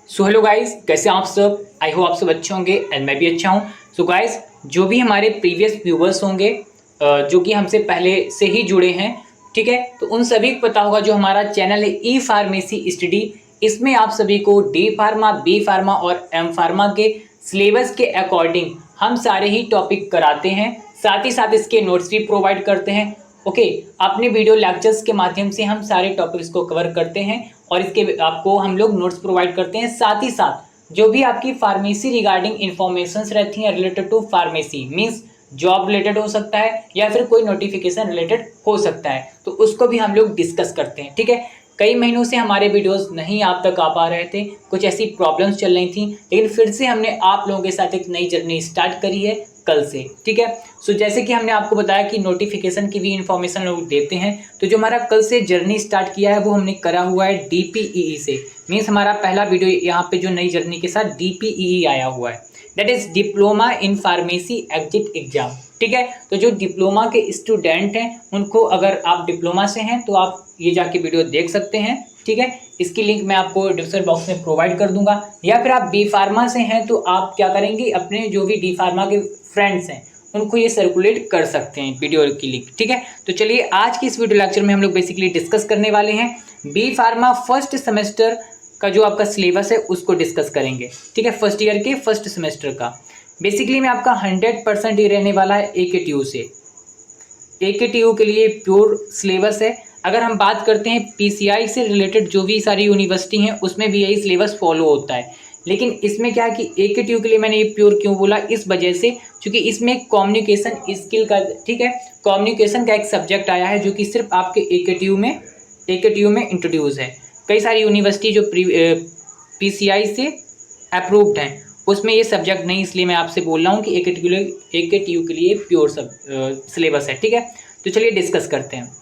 So hello guys, कैसे हैं आप सब। आई होप आप सब अच्छे होंगे एंड मैं भी अच्छा हूं। सो गाइस, जो भी हमारे प्रीवियस व्यूवर्स होंगे जो कि हमसे पहले से ही जुड़े हैं, ठीक है, तो उन सभी को पता होगा जो हमारा चैनल है ई फार्मेसी स्टडी। इसमें आप सभी को डी फार्मा, बी फार्मा और एम फार्मा के सिलेबस के अकॉर्डिंग हम सारे ही टॉपिक कराते हैं। साथ ही साथ इसके नोट्स भी प्रोवाइड करते हैं। ओके, अपने वीडियो लेक्चर्स के माध्यम से हम सारे टॉपिक्स को कवर करते हैं और इसके आपको हम लोग नोट्स प्रोवाइड करते हैं। साथ ही साथ जो भी आपकी फार्मेसी रिगार्डिंग इंफॉर्मेशंस रहती हैं related to pharmacy, means job related हो सकता है या फिर कोई नोटिफिकेशन रिलेटेड हो सकता है, तो उसको भी हम लोग डिस्कस करते हैं। ठीक है, कई महीनों से हमारे वीडियोस नहीं आप तक आ पा रहे थे, कुछ ऐसी प्रॉब्लम्स चल रही थी, लेकिन फिर से हमने आप लोगों के साथ एक नई जर्नी स्टार्ट करी है कल से। ठीक है, सो जैसे कि हमने आपको बताया कि नोटिफिकेशन की भी इंफॉर्मेशन लोग देते हैं, तो जो हमारा कल से जर्नी स्टार्ट किया है वो हमने करा हुआ है DPEE से। मीन्स हमारा पहला वीडियो यहाँ पे जो नई जर्नी के साथ DPEE आया हुआ है, that is diploma in pharmacy exit exam. ठीक है, तो जो डिप्लोमा के स्टूडेंट हैं उनको, अगर आप डिप्लोमा से हैं तो आप ये जाके वीडियो देख सकते हैं। ठीक है, इसकी लिंक मैं आपको डिस्क्रिप्शन बॉक्स में प्रोवाइड कर दूंगा। या फिर आप बी फार्मा से हैं तो आप क्या करेंगे, अपने जो भी डी फार्मा के फ्रेंड्स हैं उनको ये सर्कुलेट कर सकते हैं वीडियो की लिंक। ठीक है, तो चलिए आज की इस वीडियो लेक्चर में हम लोग बेसिकली डिस्कस करने वाले हैं बी फार्मा फर्स्ट सेमेस्टर का जो आपका सिलेबस है उसको डिस्कस करेंगे। ठीक है, फर्स्ट ईयर के फर्स्ट सेमेस्टर का बेसिकली में आपका 100% ही रहने वाला है AKTU से। AKTU के लिए प्योर सिलेबस है। अगर हम बात करते हैं PCI से रिलेटेड जो भी सारी यूनिवर्सिटी हैं उसमें भी यही सिलेबस फॉलो होता है, लेकिन इसमें क्या है कि AKTU के लिए मैंने ये प्योर क्यों बोला, इस वजह से क्योंकि इसमें कम्युनिकेशन स्किल का, ठीक है, कम्युनिकेशन का एक सब्जेक्ट आया है जो कि सिर्फ आपके AKTU में इंट्रोड्यूस है। कई सारी यूनिवर्सिटी जो PCI से अप्रूव्ड हैं उसमें ये सब्जेक्ट नहीं, इसलिए मैं आपसे बोल रहा हूँ कि AKTU के लिए प्योर सिलेबस है। ठीक है, तो चलिए डिस्कस करते हैं।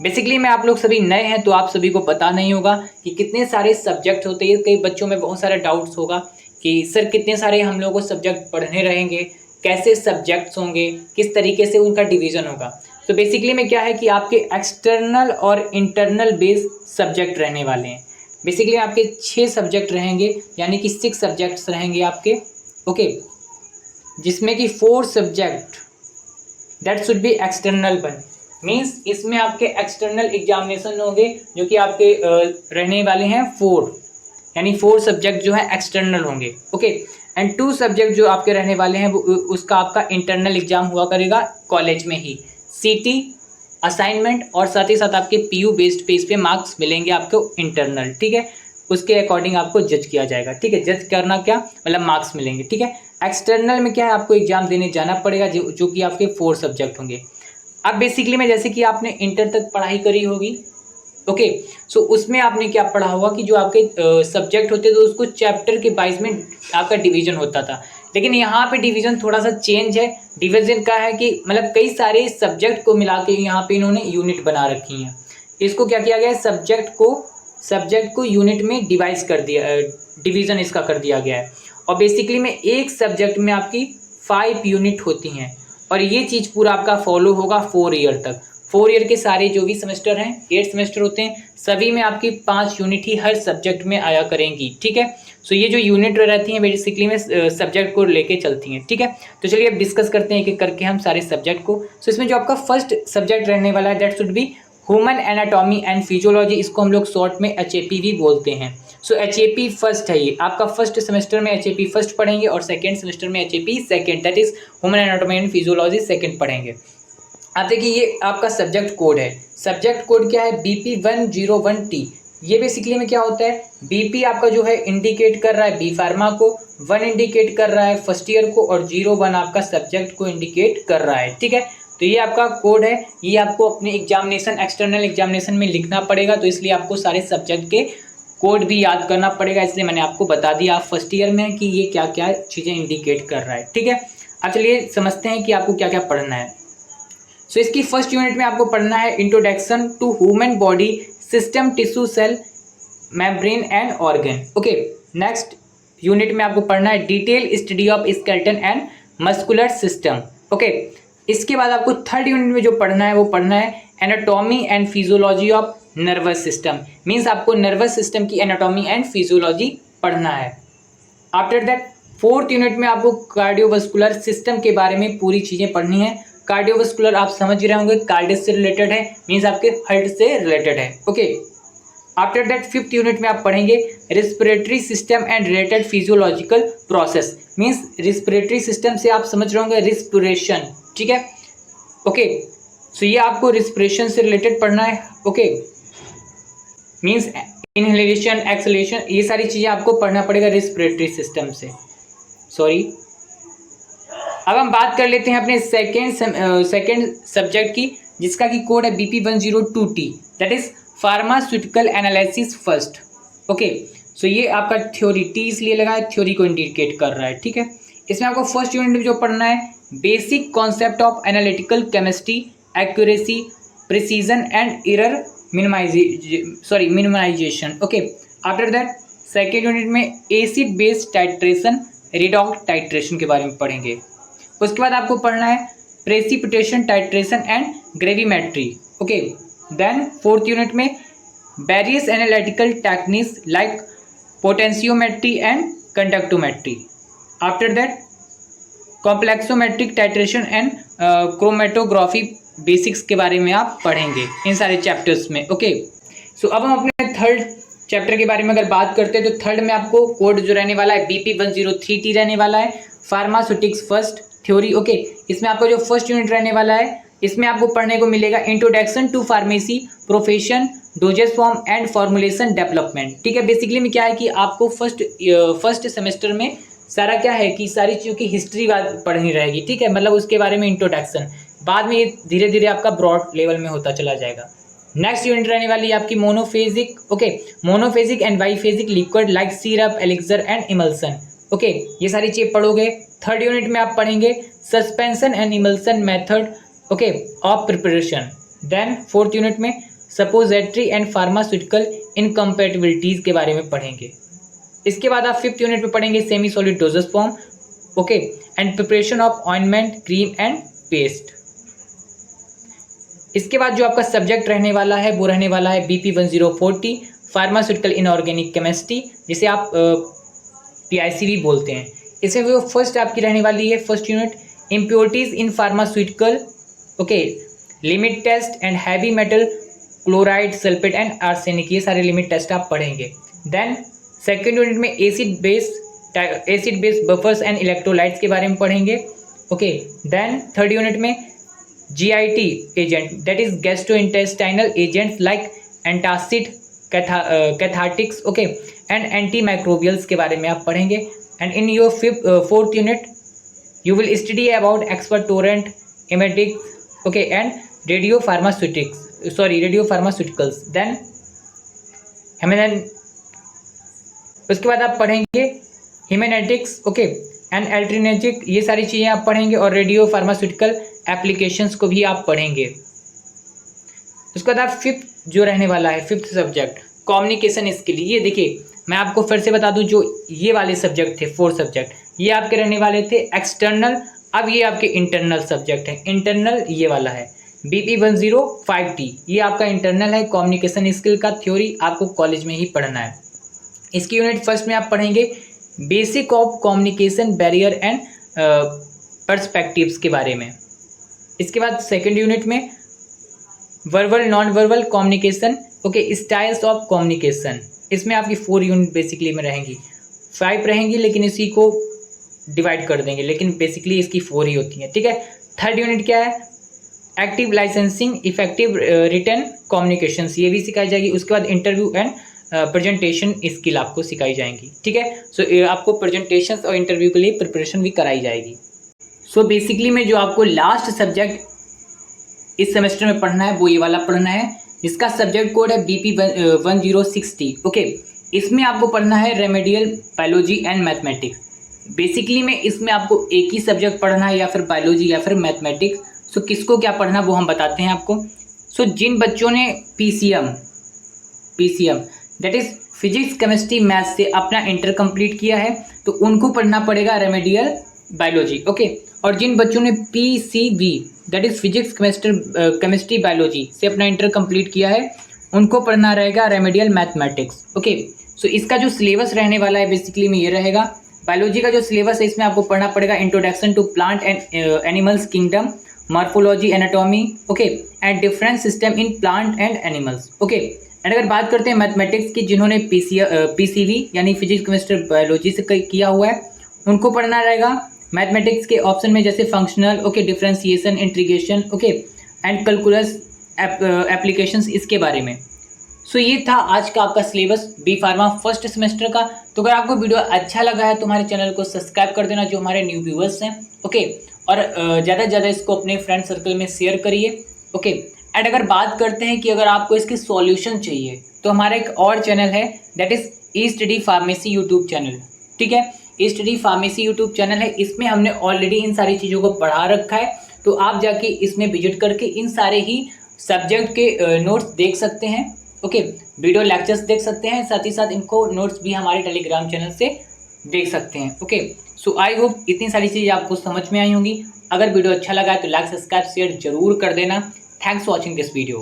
बेसिकली मैं आप लोग सभी नए हैं तो आप सभी को पता नहीं होगा कि कितने सारे सब्जेक्ट होते हैं। कई बच्चों में बहुत सारे डाउट्स होगा कि सर कितने सारे हम लोगों को सब्जेक्ट पढ़ने रहेंगे, कैसे सब्जेक्ट्स होंगे, किस तरीके से उनका डिवीज़न होगा। तो बेसिकली में क्या है कि आपके एक्सटर्नल और इंटरनल बेस्ड सब्जेक्ट रहने वाले हैं। बेसिकली आपके 6 सब्जेक्ट रहेंगे, यानी कि 6 सब्जेक्ट्स रहेंगे आपके। ओके, जिसमें कि 4 subject that should be external one, means इसमें आपके एक्सटर्नल एग्जामिनेशन होंगे जो कि आपके रहने वाले हैं 4, यानी 4 सब्जेक्ट जो है एक्सटर्नल होंगे। ओके, एंड 2 सब्जेक्ट जो आपके रहने वाले हैं उसका आपका इंटरनल एग्जाम हुआ करेगा कॉलेज में ही, CT असाइनमेंट, और साथ ही साथ आपके PU बेस्ड पे इस पे मार्क्स मिलेंगे आपको इंटरनल। ठीक है, उसके अकॉर्डिंग आपको जज किया जाएगा। ठीक है, जज करना क्या मतलब मार्क्स मिलेंगे। ठीक है, एक्सटर्नल में क्या है, आपको एग्जाम देने जाना पड़ेगा जो कि आपके 4 सब्जेक्ट होंगे। अब बेसिकली में जैसे कि आपने इंटर तक पढ़ाई करी होगी, ओके, सो उसमें आपने क्या पढ़ा होगा कि जो आपके सब्जेक्ट होते थे तो उसको चैप्टर के वाइज में आपका डिवीजन होता था, लेकिन यहाँ पे डिवीजन थोड़ा सा चेंज है। डिवीजन का है कि मतलब कई सारे सब्जेक्ट को मिला के यहाँ पे इन्होंने यूनिट बना रखी हैं। इसको क्या किया गया है, सब्जेक्ट को यूनिट में डिवाइस कर दिया, डिवीजन इसका कर दिया गया है। और बेसिकली में एक सब्जेक्ट में आपकी 5 यूनिट होती हैं, और ये चीज़ पूरा आपका फॉलो होगा 4 ईयर तक। 4 ईयर के सारे जो भी सेमेस्टर हैं, 8 सेमेस्टर होते हैं, सभी में आपकी 5 यूनिट ही हर सब्जेक्ट में आया करेंगी। ठीक है, सो ये जो यूनिट रहती हैं बेसिकली में सब्जेक्ट को लेके चलती हैं। ठीक है, तो चलिए अब डिस्कस करते हैं एक एक करके हम सारे सब्जेक्ट को। सो इसमें जो आपका फर्स्ट सब्जेक्ट रहने वाला है that should be human anatomy and physiology, इसको हम लोग शॉर्ट में HAP भी बोलते हैं। सो HAP फर्स्ट है, ये आपका फर्स्ट सेमेस्टर में HAP फर्स्ट पढ़ेंगे और सेकेंड सेमेस्टर में HAP second, that is human anatomy and physiology second पढ़ेंगे। आप देखिए ये आपका सब्जेक्ट कोड है। सब्जेक्ट कोड क्या है, BP101T। ये बेसिकली में क्या होता है, BP आपका जो है इंडिकेट कर रहा है बी फार्मा को, 1 इंडिकेट कर रहा है फर्स्ट ईयर को, और 01 आपका सब्जेक्ट को इंडिकेट कर रहा है। ठीक है, तो ये आपका कोड है, ये आपको अपने एग्जामिनेशन, एक्सटर्नल एग्जामिनेशन में लिखना पड़ेगा, तो इसलिए आपको सारे सब्जेक्ट के कोड भी याद करना पड़ेगा, इसलिए मैंने आपको बता दिया आप फर्स्ट ईयर में कि ये क्या क्या चीज़ें इंडिकेट कर रहा है। ठीक है, अब चलिए समझते हैं कि आपको क्या क्या पढ़ना है। सो इसकी फर्स्ट यूनिट में आपको पढ़ना है introduction to human body system, tissue, cell, membrane and organ. Okay, next unit में आपको पढ़ना है detail study of skeleton and muscular system. Okay, इसके बाद आपको थर्ड यूनिट में जो पढ़ना है वो पढ़ना है anatomy and physiology of nervous system, means आपको नर्वस सिस्टम की एनाटॉमी एंड फिजियोलॉजी पढ़ना है। आफ्टर दैट 4th यूनिट में आपको कार्डियोवास्कुलर सिस्टम के बारे में पूरी चीज़ें पढ़नी है। कार्डियोवास्कुलर आप समझ रहे होंगे, कार्डियस से रिलेटेड है, मीन्स आपके हार्ट से रिलेटेड है। Okay, after that 5th unit में आप पढ़ेंगे respiratory system and related physiological process, means respiratory system से आप समझ रहे होंगे रिस्पिरेशन, ठीक है। ओके, सो ये आपको रिस्पिरेशन से रिलेटेड पढ़ना है। ओके, मीन्स इनहेलेशन, एक्सलेशन, ये सारी चीज़ें आपको पढ़ना पड़ेगा रेस्पिरेटरी सिस्टम से। सॉरी, अब हम बात कर लेते हैं अपने सेकेंड सब्जेक्ट की, जिसका की कोड है BP102T, that is pharmaceutical analysis first. Okay, so ये आपका थ्योरी, टी इसलिए लगा है, थ्योरी को इंडिकेट कर रहा है, ठीक है। इसमें आपको फर्स्ट यूनिट में जो पढ़ना है basic concept of analytical chemistry, accuracy, precision and error minimisation. Okay, after that second unit में acid base titration, redox titration के बारे में पढ़ेंगे। उसके बाद आपको पढ़ना है precipitation titration and gravimetry. Okay, then 4th unit में various analytical techniques like potentiometry and conductometry. After that complexometric titration and chromatography basics के बारे में आप पढ़ेंगे इन सारे चैप्टर्स में। ओके, सो अब हम अपने थर्ड चैप्टर के बारे में अगर बात करते हैं तो थर्ड में आपको कोड जो रहने वाला है BP103T रहने वाला है, फार्मास्यूटिक्स फर्स्ट थ्योरी। ओके, इसमें आपका जो फर्स्ट यूनिट रहने वाला है, इसमें आपको पढ़ने को मिलेगा introduction to pharmacy profession, doses form and formulation development, ठीक है। बेसिकली में क्या है कि आपको फर्स्ट सेमेस्टर में सारा क्या है कि सारी चीज़ों की हिस्ट्री पढ़नी रहेगी, ठीक है, मतलब उसके बारे में इंट्रोडक्शन, बाद में ये धीरे धीरे आपका ब्रॉड लेवल में होता चला जाएगा। नेक्स्ट यूनिट रहने वाली है आपकी monophasic. Okay, monophasic and biphasic liquid like syrup, elixir and emulsion. Okay, ये सारी चीज़ पढ़ोगे। थर्ड यूनिट में आप पढ़ेंगे suspension and emulsion method, okay, of preparation. Then 4th unit में सपोजिटरी एंड फार्मास्यूटिकल इनकम्पैटिबिलिटीज के बारे में पढ़ेंगे। इसके बाद आप 5th यूनिट में पढ़ेंगे semi solid doses form, okay, and preparation of ointment, cream and paste. इसके बाद जो आपका सब्जेक्ट रहने वाला है वो रहने वाला है BP104T, फार्मास्यूटिकल इनऑर्गेनिक केमिस्ट्री, जिसे आप PIC भी बोलते हैं। इसमें वो फर्स्ट आपकी रहने वाली है first unit impurities in pharmaceutical, okay, limit test and heavy metal, chloride, sulphate and arsenic, ये सारे लिमिट टेस्ट आप पढ़ेंगे। देन सेकेंड यूनिट में acid base buffers and electrolytes के बारे में पढ़ेंगे। ओके, देन थर्ड यूनिट में GIT agent, that is gastrointestinal agents like antacid, cathartics, okay, and anti microbials के बारे में आप पढ़ेंगे। And in your 4th unit you will study about एक्सपर्टोरेंट, emetics, okay, and radio pharmaceuticals. Then उसके बाद आप पढ़ेंगे हिमेनेटिक्स, ओके, एंड एल्ट्रिनेजिक, ये सारी चीज़ें आप पढ़ेंगे, और रेडियो फार्मास्यूटिकल एप्लीकेशंस को भी आप पढ़ेंगे। उसके बाद आप 5th जो रहने वाला है 5th सब्जेक्ट कम्युनिकेशन स्किल। ये देखिए मैं आपको फिर से बता दूं, जो ये वाले सब्जेक्ट थे 4 सब्जेक्ट, ये आपके रहने वाले थे एक्सटर्नल, अब ये आपके इंटरनल सब्जेक्ट है। इंटरनल ये वाला है BP105T, ये आपका इंटरनल है, कम्युनिकेशन स्किल का थ्योरी आपको कॉलेज में ही पढ़ना है। इसकी यूनिट फर्स्ट में आप पढ़ेंगे basic of communication barrier and perspectives के बारे में। इसके बाद सेकेंड यूनिट में verbal non verbal communication, okay, styles of communication, इसमें आपकी 4 यूनिट बेसिकली में रहेंगी, 5 रहेंगी लेकिन इसी को डिवाइड कर देंगे, लेकिन बेसिकली इसकी 4 ही होती हैं, ठीक है। थर्ड यूनिट क्या है, active licensing, effective return communications, ये भी सिखाई जाएगी। उसके बाद इंटरव्यू एंड प्रेजेंटेशन स्किल आपको सिखाई जाएंगी, ठीक है। सो आपको प्रेजेंटेशन और इंटरव्यू के लिए प्रिपरेशन भी कराई जाएगी। सो बेसिकली में जो आपको लास्ट सब्जेक्ट इस सेमेस्टर में पढ़ना है वो ये वाला पढ़ना है, जिसका सब्जेक्ट कोड है BP106T, ओके। इसमें आपको पढ़ना है remedial biology and mathematics. Basically में इसमें आपको एक ही सब्जेक्ट पढ़ना है, या फिर बायोलॉजी या फिर मैथमेटिक्स। सो किसको क्या पढ़ना वो हम बताते हैं आपको। सो जिन बच्चों ने PCM that is physics chemistry maths से अपना इंटर कंप्लीट किया है तो उनको पढ़ना पड़ेगा रेमेडियल बायोलॉजी, ओके। और जिन बच्चों ने PCB that is physics chemistry biology से अपना इंटर कंप्लीट किया है उनको पढ़ना रहेगा रेमेडियल मैथमेटिक्स, ओके। सो इसका जो सिलेबस रहने वाला है बेसिकली में ये रहेगा। बायोलॉजी का जो सिलेबस है इसमें आपको पढ़ना पड़ेगा introduction to plant and animals kingdom, morphology, anatomy, okay, and different system in plant and animals, okay. And अगर बात करते हैं मैथमेटिक्स की, जिन्होंने पीसीवी यानी फिजिक्स केमिस्ट्री बायोलॉजी से किया हुआ है, उनको पढ़ना रहेगा। मैथमेटिक्स के ऑप्शन में जैसे functional, okay, differentiation, integration, okay, and calculus applications, इसके बारे में। सो ये था आज का आपका syllabus B pharma first semester का। तो अगर आपको वीडियो अच्छा लगा है तो हमारे चैनल को सब्सक्राइब कर देना, जो हमारे न्यू व्यूअर्स हैं, ओके, और ज़्यादा से ज़्यादा इसको अपने फ्रेंड सर्कल में शेयर करिए, ओके। एंड अगर बात करते हैं कि अगर आपको इसकी सॉल्यूशन चाहिए तो हमारा एक और चैनल है, that is E study pharmacy YouTube channel, ठीक है। ई स्टडी फार्मेसी यूट्यूब चैनल है, इसमें हमने ऑलरेडी इन सारी चीज़ों को पढ़ा रखा है, तो आप जाके इसमें विजिट करके इन सारे ही सब्जेक्ट के नोट्स देख सकते हैं, ओके, वीडियो लेक्चर्स देख सकते हैं, साथ ही साथ इनको नोट्स भी हमारे टेलीग्राम चैनल से देख सकते हैं, ओके। सो आई होप इतनी सारी चीज़ें आपको समझ में आई होंगी। अगर वीडियो अच्छा लगा है तो लाइक, सब्सक्राइब, शेयर जरूर कर देना। Thanks for watching this video.